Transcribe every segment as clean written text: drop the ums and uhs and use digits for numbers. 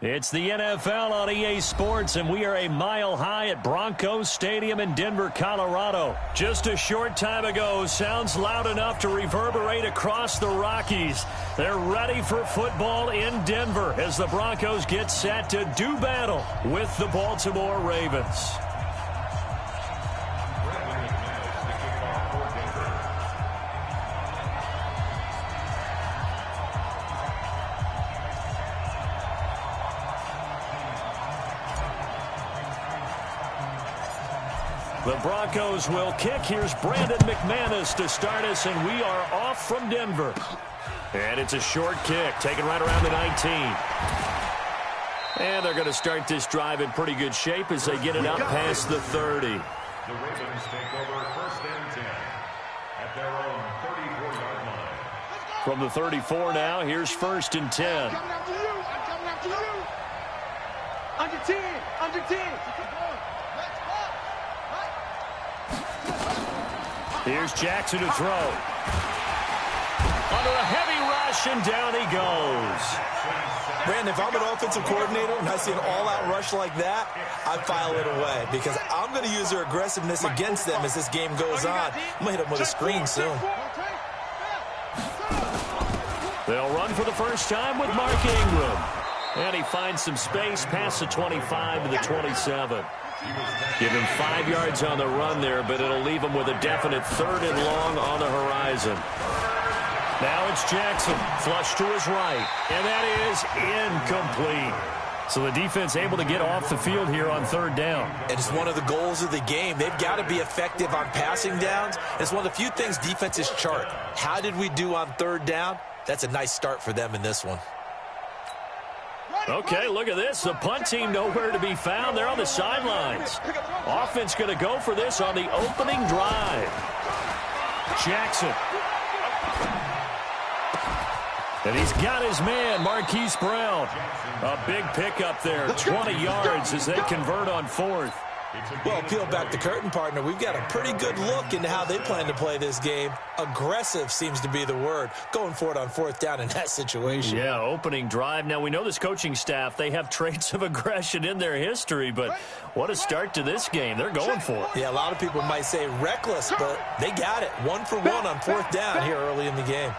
It's the NFL on EA Sports, and we are a mile high at Broncos Stadium in Denver, Colorado. Just a short time ago, sounds loud enough to reverberate across the Rockies. They're ready for football in Denver as the Broncos get set to do battle with the Baltimore Ravens. The Broncos will kick. Here's Brandon McManus to start us, and we are off from Denver. And it's a short kick, taken right around the 19. And they're going to start this drive in pretty good shape as they get it up past the 30. The Ravens take over first and 10 at their own 34-yard line. From the 34 now, here's first and 10. I'm coming after you. I'm coming after you. Under 10. Under 10. Here's Jackson to throw. Under a heavy rush, and down he goes. Brandon, if I'm an offensive coordinator and I see an all-out rush like that, I file it away because I'm going to use their aggressiveness against them as this game goes on. I'm going to hit them with a screen soon. They'll run for the first time with Mark Ingram. And he finds some space past the 25 to the 27. Give him 5 yards on the run there, but it'll leave him with a definite third and long on the horizon. Now it's Jackson, flush to his right, and that is incomplete. So the defense able to get off the field here on third down. And it's one of the goals of the game. They've got to be effective on passing downs. It's one of the few things defenses chart. How did we do on third down? That's a nice start for them in this one. Okay, look at this. The punt team nowhere to be found. They're on the sidelines. Offense going to go for this on the opening drive. Jackson. And he's got his man, Marquise Brown. A big pickup there, 20 yards as they convert on fourth. Well, peel back the curtain, partner. We've got a pretty good look into how they plan to play this game. Aggressive seems to be the word. Going for it on fourth down in that situation. Yeah, opening drive. Now, we know this coaching staff, they have traits of aggression in their history, but what a start to this game. They're going for it. Yeah, a lot of people might say reckless, but they got it. 1 for 1 on fourth down here early in the game.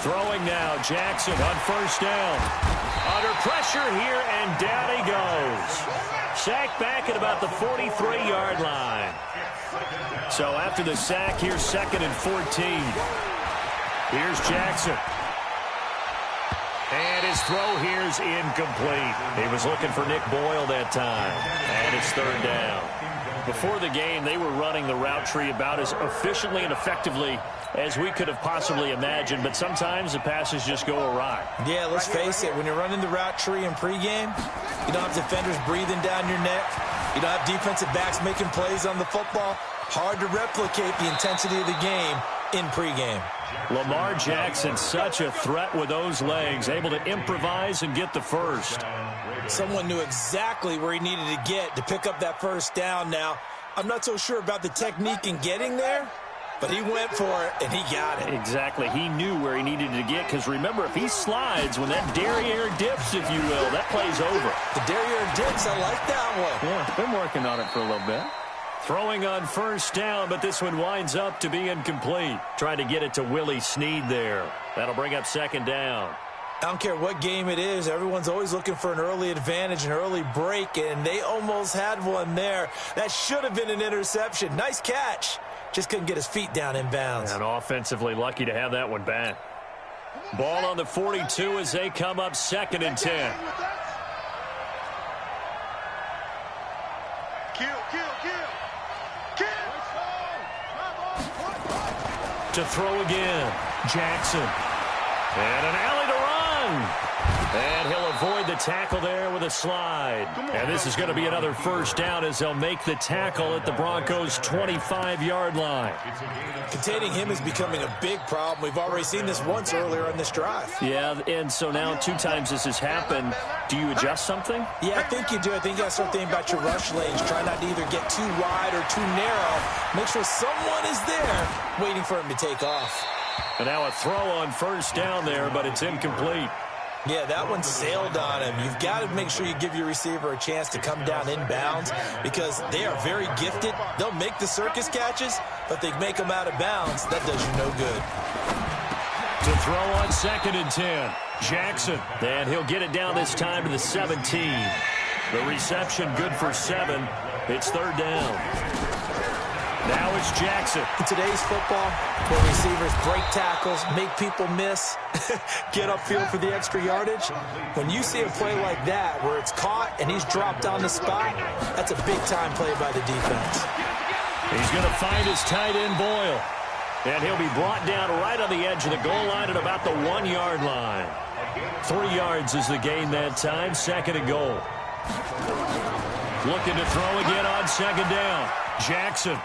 Throwing now, Jackson on first down. Under pressure here, and down he goes. Sacked back at about the 43-yard line. So after the sack, here's second and 14. Here's Jackson. And his throw here's incomplete. He was looking for Nick Boyle that time. And it's third down. Before the game, they were running the route tree about as efficiently and effectively as we could have possibly imagined, but sometimes the passes just go awry. Yeah, let's face it, when you're running the route tree in pregame, you don't have defenders breathing down your neck. You don't have defensive backs making plays on the football. Hard to replicate the intensity of the game in pregame. Lamar Jackson, such a threat with those legs, able to improvise and get the first. Someone knew exactly where he needed to get to pick up that first down. Now, I'm not so sure about the technique in getting there, but he went for it, and he got it. Exactly. He knew where he needed to get, because remember, if he slides, when that derriere dips, if you will, that play's over. The derriere dips, I like that one. Yeah, been working on it for a little bit. Throwing on first down, but this one winds up to be incomplete. Trying to get it to Willie Snead there. That'll bring up second down. I don't care what game it is. Everyone's always looking for an early advantage, an early break, and they almost had one there. That should have been an interception. Nice catch. Just couldn't get his feet down in bounds. And offensively lucky to have that one back. Ball on the 42 as they come up second and 10. To throw again, Jackson. And an alley to run. And he'll avoid the tackle there with a slide. And this is going to be another first down as they'll make the tackle at the Broncos' 25-yard line. Containing him is becoming a big problem. We've already seen this once earlier on this drive. Yeah, and so now 2 times this has happened. Do you adjust something? Yeah, I think you do. I think you got to start thinking about your rush lanes. Try not to either get too wide or too narrow. Make sure someone is there waiting for him to take off. And now a throw on first down there, but it's incomplete. Yeah, that one sailed on him. You've got to make sure you give your receiver a chance to come down inbounds because they are very gifted. They'll make the circus catches, but they make them out of bounds. That does you no good. To throw on 2nd and 10. Jackson. And he'll get it down this time to the 17. The reception good for 7. It's 3rd down. Now it's Jackson. In today's football, where receivers break tackles, make people miss, get upfield for the extra yardage, when you see a play like that where it's caught and he's dropped on the spot, that's a big-time play by the defense. He's going to find his tight end, Boyle. And he'll be brought down right on the edge of the goal line at about the 1-yard line. 3 yards is the gain that time, 2nd and goal. Looking to throw again on 2nd down. Jackson.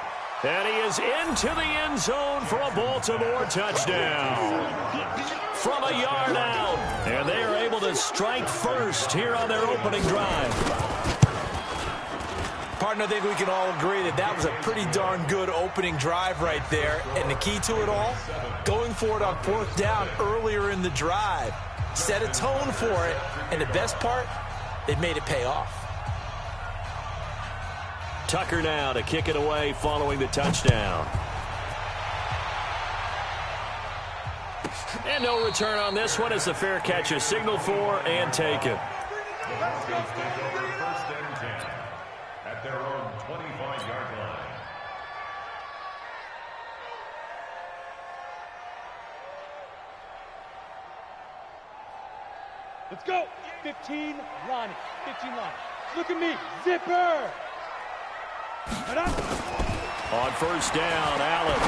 And he is into the end zone for a Baltimore touchdown. From a yard out. And they are able to strike first here on their opening drive. Partner, I think we can all agree that that was a pretty darn good opening drive right there. And the key to it all, going for it on 4th down earlier in the drive. Set a tone for it. And the best part, they made it pay off. Tucker now to kick it away following the touchdown. And no return on this one as the fair catch is signaled for and taken. Broncos take over 1st and 10 at their own 25-yard line. Let's go. 15 line. 15 line. Look at me. Zipper. On 1st down, Allen.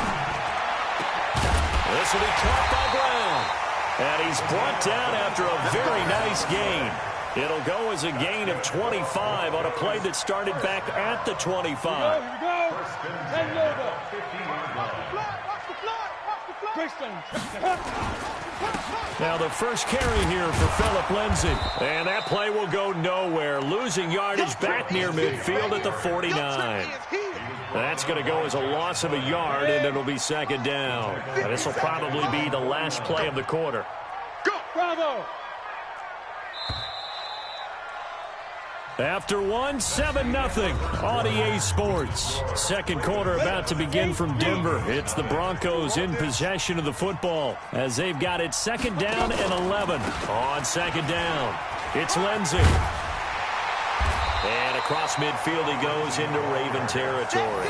This will be caught by Brown. And he's brought down after a very nice gain. It'll go as a gain of 25 on a play that started back at the 25. Here we go. And logo. Watch the fly. Now the first carry here for Phillip Lindsay. And that play will go nowhere. Losing yardage back near midfield at the 49. That's going to go as a loss of a yard, and it'll be 2nd down. And this will probably be the last play of the quarter. Go! Bravo! After 7-0 on EA Sports. 2nd quarter about to begin from Denver. It's the Broncos in possession of the football as they've got it 2nd down and 11. On 2nd down, it's Lindsay. And across midfield he goes into Raven territory.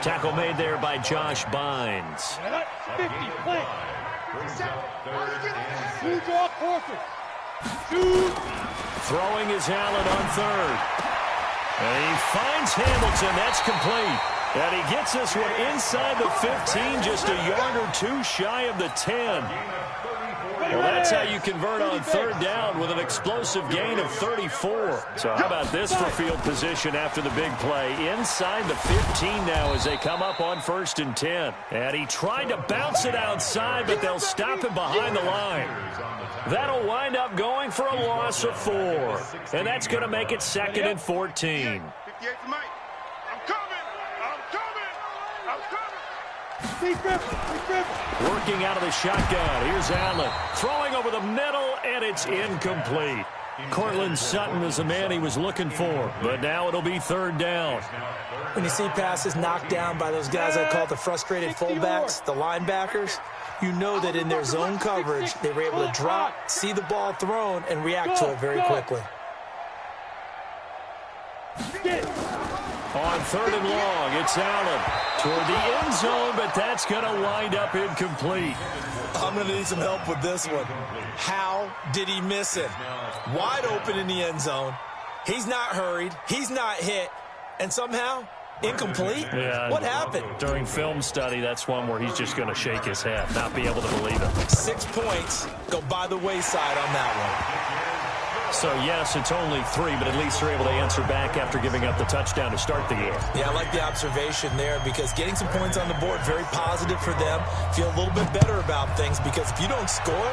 Tackle made there by Josh Bynes. 50, play. Two draw forces. Two. Throwing is Allen on 3rd. And he finds Hamilton. That's complete. And he gets this one inside the 15, just a yard or 2 shy of the 10. Well, that's how you convert on 3rd down with an explosive gain of 34. So how about this for field position after the big play? Inside the 15 now as they come up on 1st and 10. And he tried to bounce it outside, but they'll stop him behind the line. That'll wind up going for a loss of 4. And that's going to make it 2nd and 14. 58 for Mike. I'm coming. Working out of the shotgun. Here's Allen. Throwing over the middle, and it's incomplete. Cortland Sutton is the man he was looking for. But now it'll be 3rd down. When you see passes knocked down by those guys I call the frustrated fullbacks, the linebackers, you know that in their zone coverage, they were able to drop, see the ball thrown, and react to it very quickly. On 3rd and long, it's Allen toward the end zone, but that's going to wind up incomplete. I'm going to need some help with this one. How did he miss it? Wide open in the end zone. He's not hurried. He's not hit. And somehow, incomplete? Yeah, what happened? During film study, that's one where he's just going to shake his head, not be able to believe it. 6 points go by the wayside on that one. So, yes, it's only 3, but at least they're able to answer back after giving up the touchdown to start the game. Yeah, I like the observation there because getting some points on the board, very positive for them. Feel a little bit better about things because if you don't score,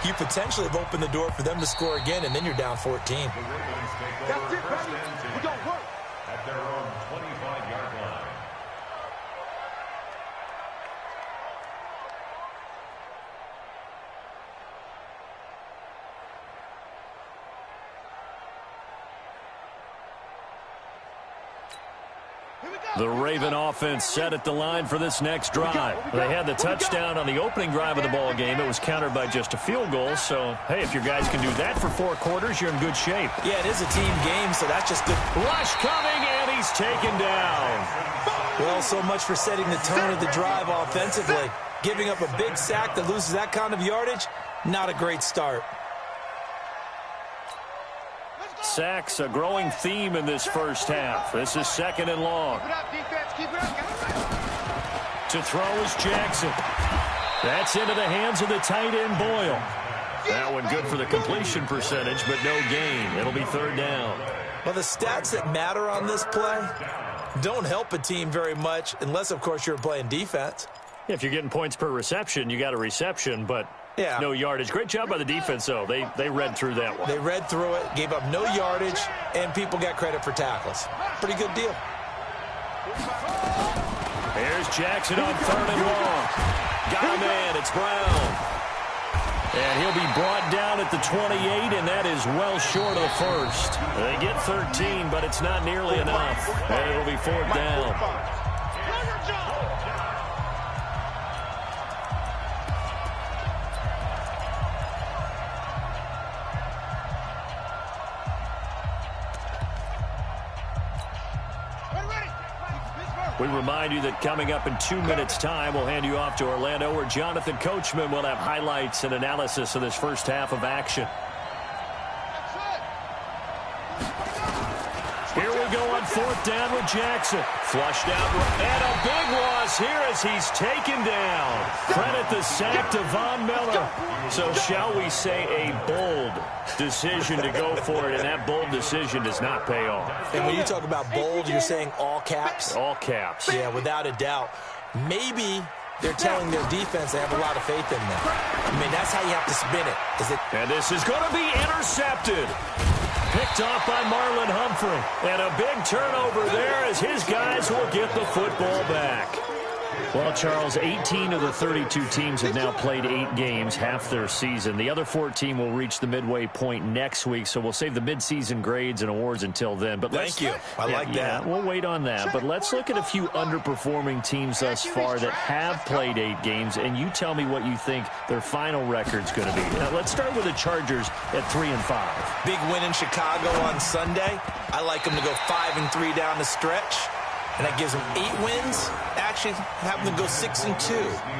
you potentially have opened the door for them to score again, and then you're down 14. That's it, buddy. We got work. At their own 25-yard line. The Raven offense set at the line for this next drive. They had the touchdown on the opening drive of the ball game. It was countered by just a field goal. So, hey, if your guys can do that for 4 quarters, you're in good shape. Yeah, it is a team game, so that's just good. Rush coming, and he's taken down. Well, so much for setting the tone of the drive offensively. Giving up a big sack that loses that kind of yardage, not a great start. Sacks, a growing theme in this first half. This is 2nd and long. To throw is Jackson. That's into the hands of the tight end, Boyle. That one good for the completion percentage, but no gain. It'll be 3rd down. Well, the stats that matter on this play don't help a team very much unless, of course, you're playing defense. If you're getting points per reception, you got a reception, but no yardage. Great job by the defense, though. They read through that one. They read through it, gave up no yardage, and people got credit for tackles. Pretty good deal. Here's Jackson on 3rd and long. Got a man. It's Brown. And he'll be brought down at the 28, and that is well short of the first. They get 13, but it's not nearly enough. And it'll be 4th down. We remind you that coming up in 2 minutes' time, we'll hand you off to Orlando, where Jonathan Coachman will have highlights and analysis of this first half of action. Here we go on 4th down with Jackson. Flushed out, and a big loss here as he's taken down. Credit the sack to Von Miller. So shall we say a bold decision to go for it, and that bold decision does not pay off. And when you talk about bold, you're saying all caps? All caps. Yeah, without a doubt. Maybe they're telling their defense they have a lot of faith in them. I mean, that's how you have to spin it. And this is going to be intercepted. Picked off by Marlon Humphrey. And a big turnover there as his guys will get the football back. Well, Charles, 18 of the 32 teams have now played 8 games, half their season. The other 14 will reach the midway point next week, so we'll save the midseason grades and awards until then. But Thank you. I like that. Yeah, we'll wait on that. But let's look at a few underperforming teams thus far that have played 8 games, and you tell me what you think their final record's going to be. Now, let's start with the Chargers at 3-5. Big win in Chicago on Sunday. I like them to go 5-3 down the stretch. And that gives them 8 wins. Actually, have them go 6-2.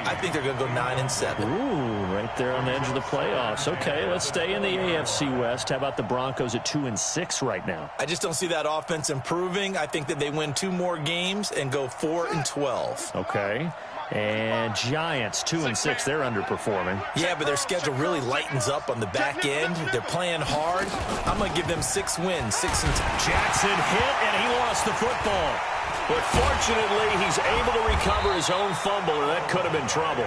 I think they're going to go 9-7. Ooh, right there on the edge of the playoffs. Okay, let's stay in the AFC West. How about the Broncos at 2-6 right now? I just don't see that offense improving. I think that they win 2 more games and go 4-12. Okay. And Giants, 2-6. They're underperforming. Yeah, but their schedule really lightens up on the back end. They're playing hard. I'm going to give them 6 wins, 6-2. Jackson hit, and he lost the football. But fortunately, he's able to recover his own fumble, or that could have been trouble.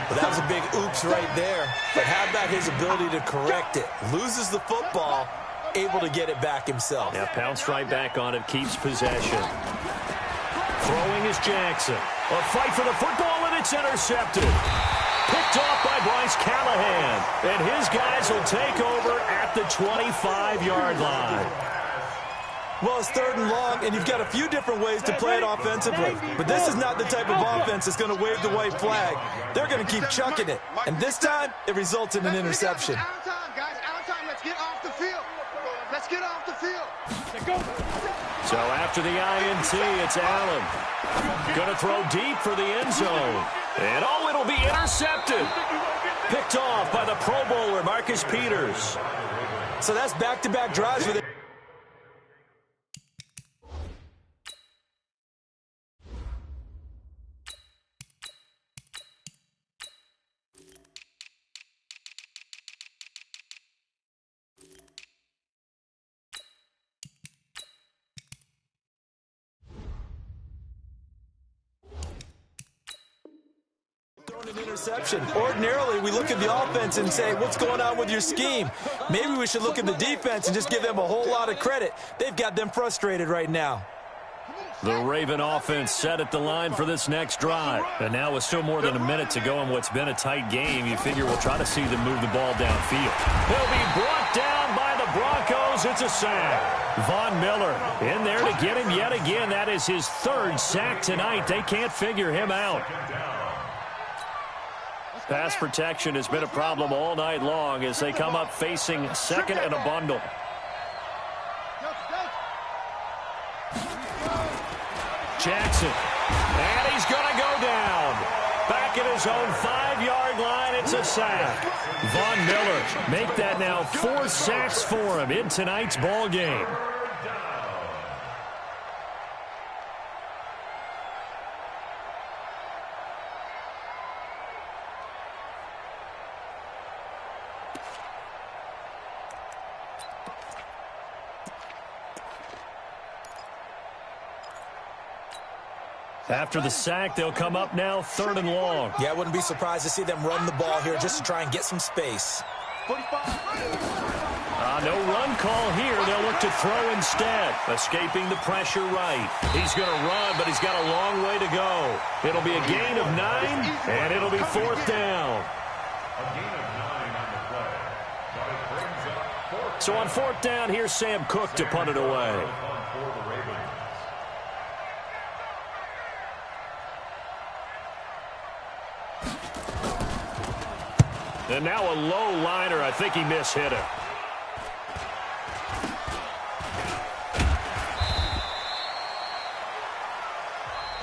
Well, that was a big oops right there. But how about his ability to correct it? Loses the football, able to get it back himself. Yeah, pounced right back on it, keeps possession. Throwing is Jackson. A fight for the football, and it's intercepted. Picked off by Bryce Callahan. And his guys will take over at the 25-yard line. Well, it's 3rd and long, and you've got a few different ways to play it offensively. But this is not the type of offense that's going to wave the white flag. They're going to keep chucking it. And this time, it results in an interception. Out of time, guys. Out of time. Let's get off the field. Let's get off the field. So after the INT, it's Allen. Going to throw deep for the end zone. And it'll be intercepted. Picked off by the Pro Bowler, Marcus Peters. So that's back-to-back drives with it. An interception. Ordinarily, we look at the offense and say, what's going on with your scheme? Maybe we should look at the defense and just give them a whole lot of credit. They've got them frustrated right now. The Raven offense set at the line for this next drive. And now with still more than a minute to go in what's been a tight game, you figure we'll try to see them move the ball downfield. He'll be brought down by the Broncos. It's a sack. Von Miller in there to get him yet again. That is his third sack tonight. They can't figure him out. Pass protection has been a problem all night long as they come up facing second and a bundle. Jackson, and he's going to go down. Back at his own 5-yard line, it's a sack. Von Miller, make that now 4 sacks for him in tonight's ball game. After the sack, they'll come up now 3rd and long. Yeah, I wouldn't be surprised to see them run the ball here just to try and get some space. No run call here. They'll look to throw instead. Escaping the pressure right. He's going to run, but he's got a long way to go. It'll be a gain of 9, and it'll be 4th down. So on 4th down, here's Sam Cook to punt it away. And now a low liner. I think he mishit it.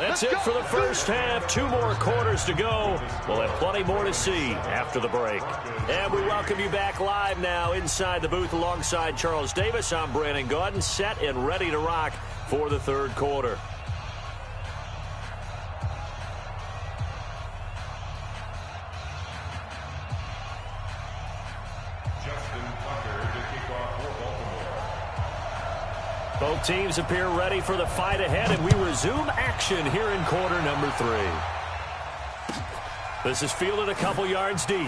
That's it for the first half. 2 more quarters to go. We'll have plenty more to see after the break. And we welcome you back live now inside the booth alongside Charles Davis. I'm Brandon Gaudin, set and ready to rock for the 3rd quarter. Both teams appear ready for the fight ahead, and we resume action here in quarter number 3. This is fielded a couple yards deep.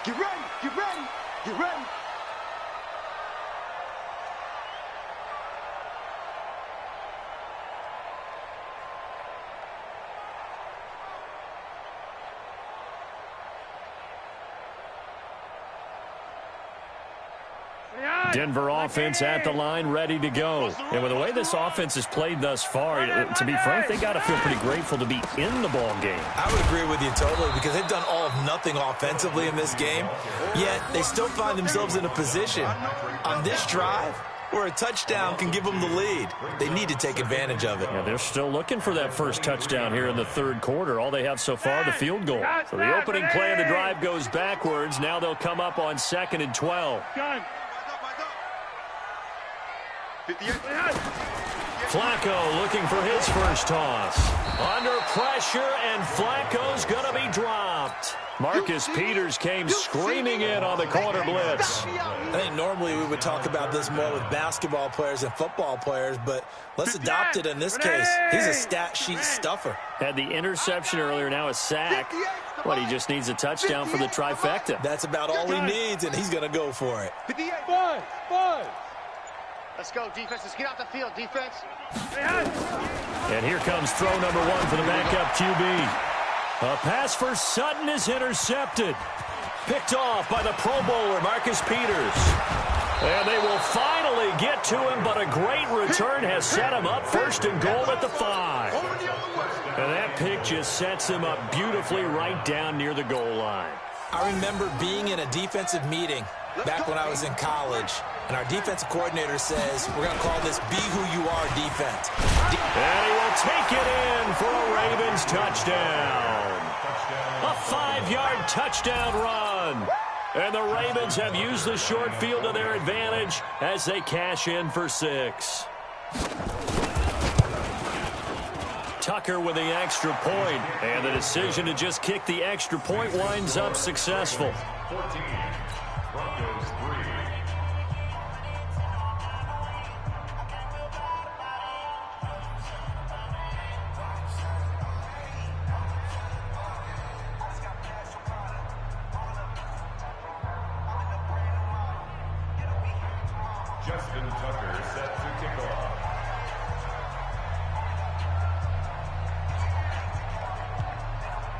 Get ready, get ready, get ready. Denver offense at the line, ready to go. And with the way this offense has played thus far, to be frank, they got to feel pretty grateful to be in the ball game. I would agree with you totally because they've done all of nothing offensively in this game, yet they still find themselves in a position on this drive where a touchdown can give them the lead. They need to take advantage of it. Yeah, they're still looking for that first touchdown here in the 3rd quarter. All they have so far, the field goal. So the opening play of the drive goes backwards. Now they'll come up on 2nd and 12. Flacco looking for his first toss. Under pressure, and Flacco's going to be dropped. Marcus Peters came screaming in on the corner blitz. I think normally we would talk about this more with basketball players and football players, but let's adopt it in this case. He's a stat sheet stuffer. Had the interception earlier, now a sack. But he just needs a touchdown for the trifecta. That's about all he needs, and he's going to go for it. 58. Let's go, defense. Let's get out the field, defense. And here comes throw number 1 for the backup QB. A pass for Sutton is intercepted. Picked off by the Pro Bowler, Marcus Peters. And they will finally get to him, but a great return has set him up 1st and goal at the 5. And that pick just sets him up beautifully right down near the goal line. I remember being in a defensive meeting back when I was in college, and our defensive coordinator says, we're going to call this Be Who You Are defense. And he will take it in for a Ravens touchdown. A 5-yard touchdown run. And the Ravens have used the short field to their advantage as they cash in for 6. Tucker with the extra point, and the decision to just kick the extra point winds up successful. 14, Broncos 3. Weston Tucker set to kick off.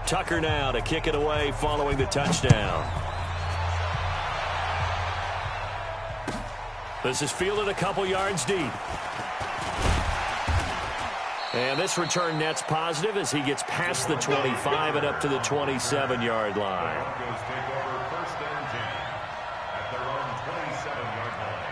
Tucker now to kick it away following the touchdown. This is fielded a couple yards deep. And this return net's positive as he gets past the 25 and up to the 27-yard line. Broncos take over first and 10 at their own 27-yard line.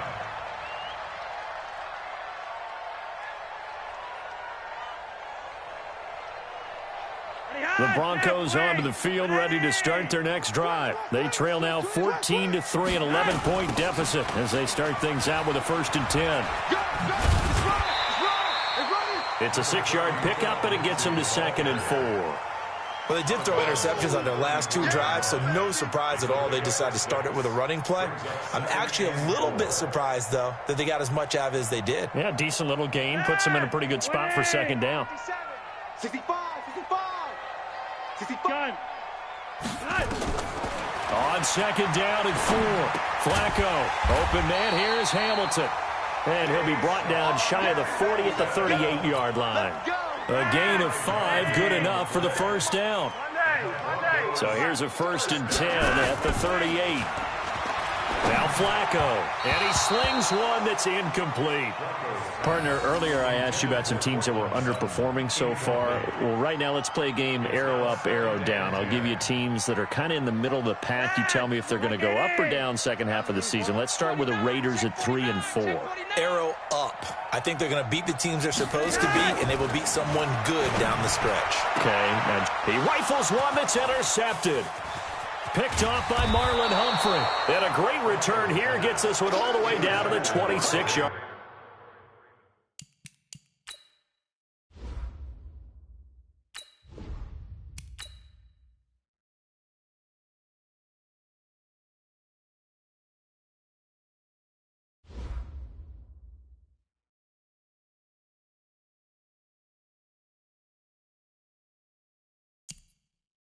The Broncos onto the field, ready to start their next drive. They trail now 14-3, an 11-point deficit as they start things out with a 1st and 10. It's a 6-yard pickup, and it gets them to 2nd and 4. Well, they did throw interceptions on their last 2 drives, so no surprise at all they decided to start it with a running play. I'm actually a little bit surprised, though, that they got as much out of it as they did. Yeah, decent little gain. Puts them in a pretty good spot for 2nd down. 65. On 2nd down and 4. Flacco. Open man. Here is Hamilton. And he'll be brought down shy of the 40 at the 38-yard line. A gain of 5, good enough for the 1st down. So here's a 1st and 10 at the 38. Now Flacco, and he slings one that's incomplete. Partner, earlier I asked you about some teams that were underperforming so far. Well, right now let's play a game arrow up, arrow down. I'll give you teams that are kind of in the middle of the pack. You tell me if they're going to go up or down second half of the season. Let's start with the Raiders at 3 and 4. Arrow up. I think they're going to beat the teams they're supposed to beat, and they will beat someone good down the stretch. Okay, now he rifles one that's intercepted. Picked off by Marlon Humphrey. And a great return here gets this one all the way down to the 26-yard.